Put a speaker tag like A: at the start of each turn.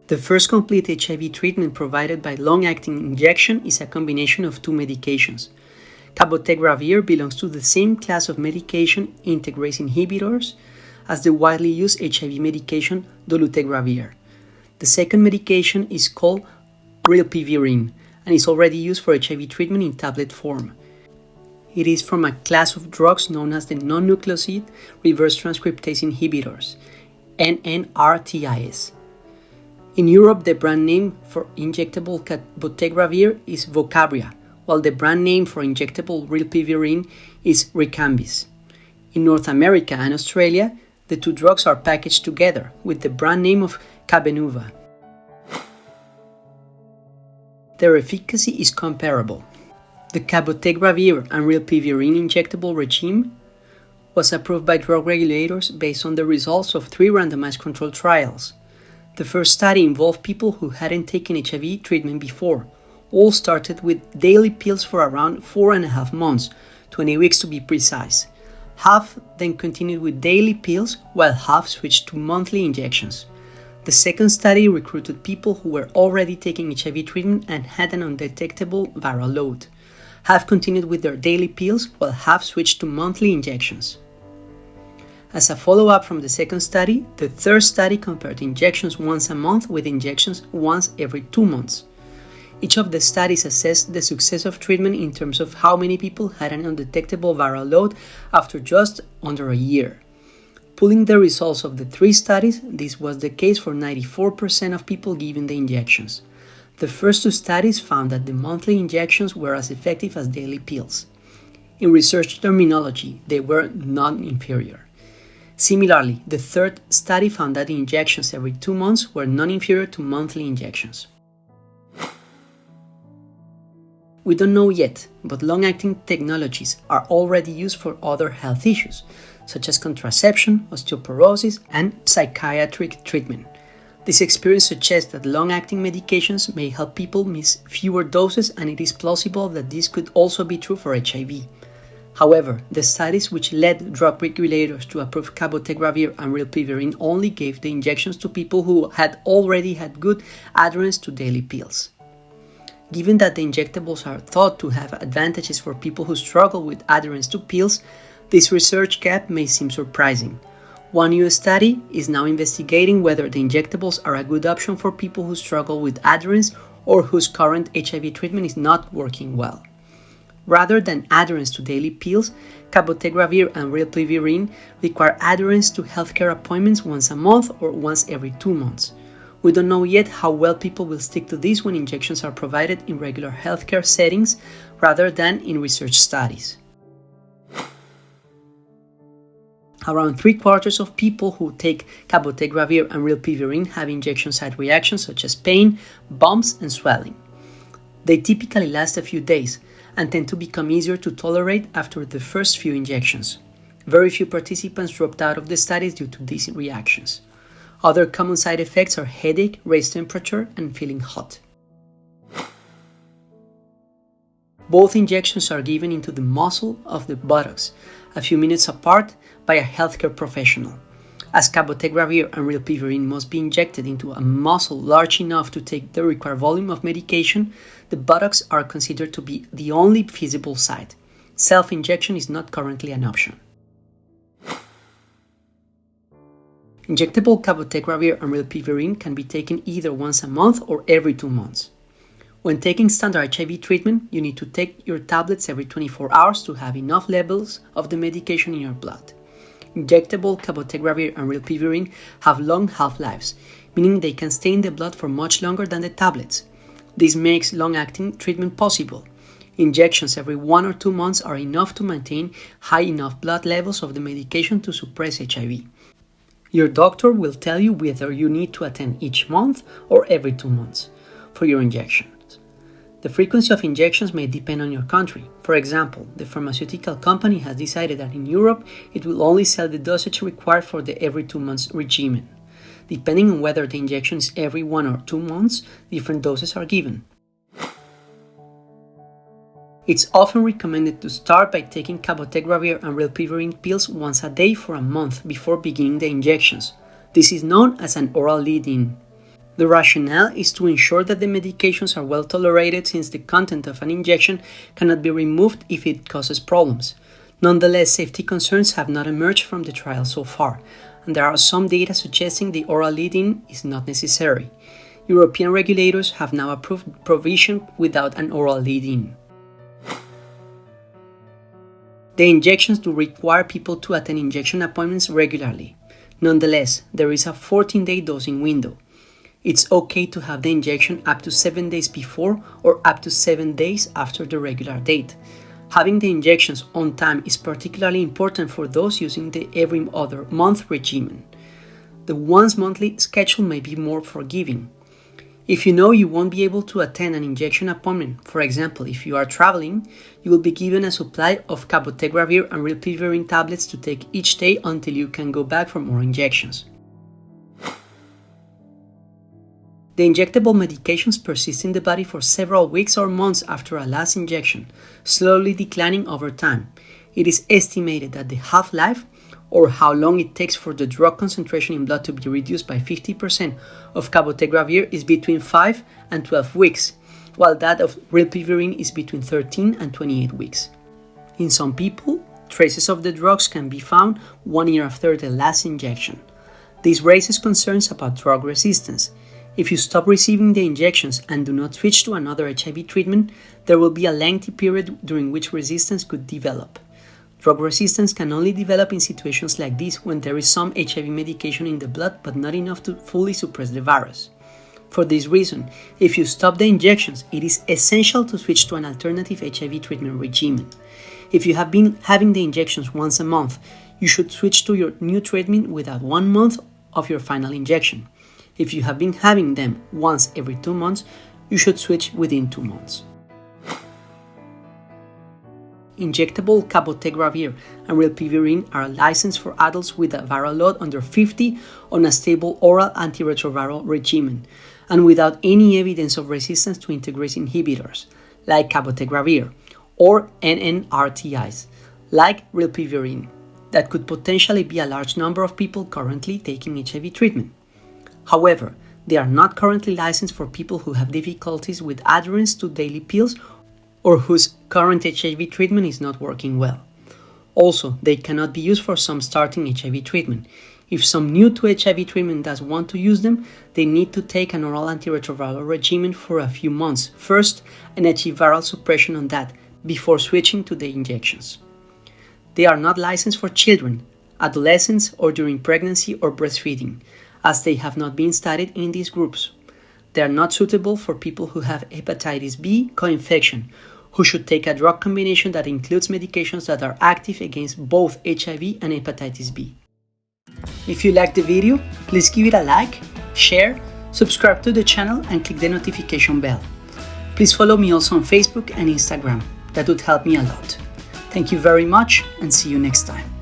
A: The first complete HIV treatment provided by long-acting injection is a combination of two medications. Cabotegravir belongs to the same class of medication, integrase inhibitors, as the widely used HIV medication dolutegravir. The second medication is called rilpivirine and is already used for HIV treatment in tablet form. It is from a class of drugs known as the non-nucleoside reverse transcriptase inhibitors, NNRTIs. In Europe, the brand name for injectable cabotegravir is Vocabria, while the brand name for injectable rilpivirine is Ricambis. In North America and Australia, the two drugs are packaged together with the brand name of Cabenuva. Their efficacy is comparable. The cabotegravir and rilpivirine injectable regime was approved by drug regulators based on the results of 3 randomized controlled trials. The first study involved people who hadn't taken HIV treatment before. All started with daily pills for around 4.5 months, 20 weeks to be precise. Half then continued with daily pills, while half switched to monthly injections. The second study recruited people who were already taking HIV treatment and had an undetectable viral load. Half continued with their daily pills, while half switched to monthly injections. As a follow-up from the second study, the third study compared injections once a month with injections once every 2 months. Each of the studies assessed the success of treatment in terms of how many people had an undetectable viral load after just under a year. Pulling the results of the 3 studies, this was the case for 94% of people given the injections. The first 2 studies found that the monthly injections were as effective as daily pills. In research terminology, they were non-inferior. Similarly, the third study found that the injections every 2 months were non-inferior to monthly injections. We don't know yet, but long-acting technologies are already used for other health issues, such as contraception, osteoporosis, and psychiatric treatment. This experience suggests that long-acting medications may help people miss fewer doses, and it is plausible that this could also be true for HIV. However, the studies which led drug regulators to approve cabotegravir and rilpivirine only gave the injections to people who had already had good adherence to daily pills. Given that the injectables are thought to have advantages for people who struggle with adherence to pills, this research gap may seem surprising. One US study is now investigating whether the injectables are a good option for people who struggle with adherence or whose current HIV treatment is not working well. Rather than adherence to daily pills, cabotegravir and rilpivirine require adherence to healthcare appointments once a month or once every 2 months. We don't know yet how well people will stick to this when injections are provided in regular healthcare settings rather than in research studies. Around 3/4 of people who take cabotegravir and rilpivirine have injection site reactions such as pain, bumps, and swelling. They typically last a few days and tend to become easier to tolerate after the first few injections. Very few participants dropped out of the studies due to these reactions. Other common side effects are headache, raised temperature, and feeling hot. Both injections are given into the muscle of the buttocks, a few minutes apart, by a healthcare professional. As cabotegravir and rilpivirine must be injected into a muscle large enough to take the required volume of medication, the buttocks are considered to be the only feasible site. Self-injection is not currently an option. Injectable cabotegravir and rilpivirine can be taken either once a month or every 2 months. When taking standard HIV treatment, you need to take your tablets every 24 hours to have enough levels of the medication in your blood. Injectable cabotegravir and rilpivirine have long half-lives, meaning they can stay in the blood for much longer than the tablets. This makes long-acting treatment possible. Injections every 1 or 2 months are enough to maintain high enough blood levels of the medication to suppress HIV. Your doctor will tell you whether you need to attend each month or every 2 months for your injections. The frequency of injections may depend on your country. For example, the pharmaceutical company has decided that in Europe it will only sell the dosage required for the every 2 months regimen. Depending on whether the injection is every 1 or 2 months, different doses are given. It's often recommended to start by taking cabotegravir and rilpivirine pills once a day for a month before beginning the injections. This is known as an oral lead-in. The rationale is to ensure that the medications are well tolerated since the content of an injection cannot be removed if it causes problems. Nonetheless, safety concerns have not emerged from the trial so far, and there are some data suggesting the oral lead-in is not necessary. European regulators have now approved provision without an oral lead-in. The injections do require people to attend injection appointments regularly. Nonetheless, there is a 14-day dosing window. It's okay to have the injection up to 7 days before or up to 7 days after the regular date. Having the injections on time is particularly important for those using the every other month regimen. The once monthly schedule may be more forgiving. If you know you won't be able to attend an injection appointment, for example, if you are traveling, you will be given a supply of cabotegravir and rilpivirine tablets to take each day until you can go back for more injections. The injectable medications persist in the body for several weeks or months after a last injection, slowly declining over time. It is estimated that the half-life, or how long it takes for the drug concentration in blood to be reduced by 50% of cabotegravir, is between 5 and 12 weeks, while that of rilpivirine is between 13 and 28 weeks. In some people, traces of the drugs can be found 1 year after the last injection. This raises concerns about drug resistance. If you stop receiving the injections and do not switch to another HIV treatment, there will be a lengthy period during which resistance could develop. Drug resistance can only develop in situations like this when there is some HIV medication in the blood but not enough to fully suppress the virus. For this reason, if you stop the injections, it is essential to switch to an alternative HIV treatment regimen. If you have been having the injections once a month, you should switch to your new treatment within 1 month of your final injection. If you have been having them once every 2 months, you should switch within 2 months. Injectable cabotegravir and rilpivirine are licensed for adults with a viral load under 50 on a stable oral antiretroviral regimen and without any evidence of resistance to integrase inhibitors, like cabotegravir, or NNRTIs, like rilpivirine, that could potentially be a large number of people currently taking HIV treatment. However, they are not currently licensed for people who have difficulties with adherence to daily pills or whose current HIV treatment is not working well. Also, they cannot be used for some starting HIV treatment. If some new to HIV treatment does want to use them, they need to take an oral antiretroviral regimen for a few months first and achieve viral suppression on that before switching to the injections. They are not licensed for children, adolescents, or during pregnancy or breastfeeding, as they have not been studied in these groups. They are not suitable for people who have hepatitis B co-infection, who should take a drug combination that includes medications that are active against both HIV and hepatitis B. If you liked the video, please give it a like, share, subscribe to the channel, and click the notification bell. Please follow me also on Facebook and Instagram. That would help me a lot. Thank you very much and see you next time.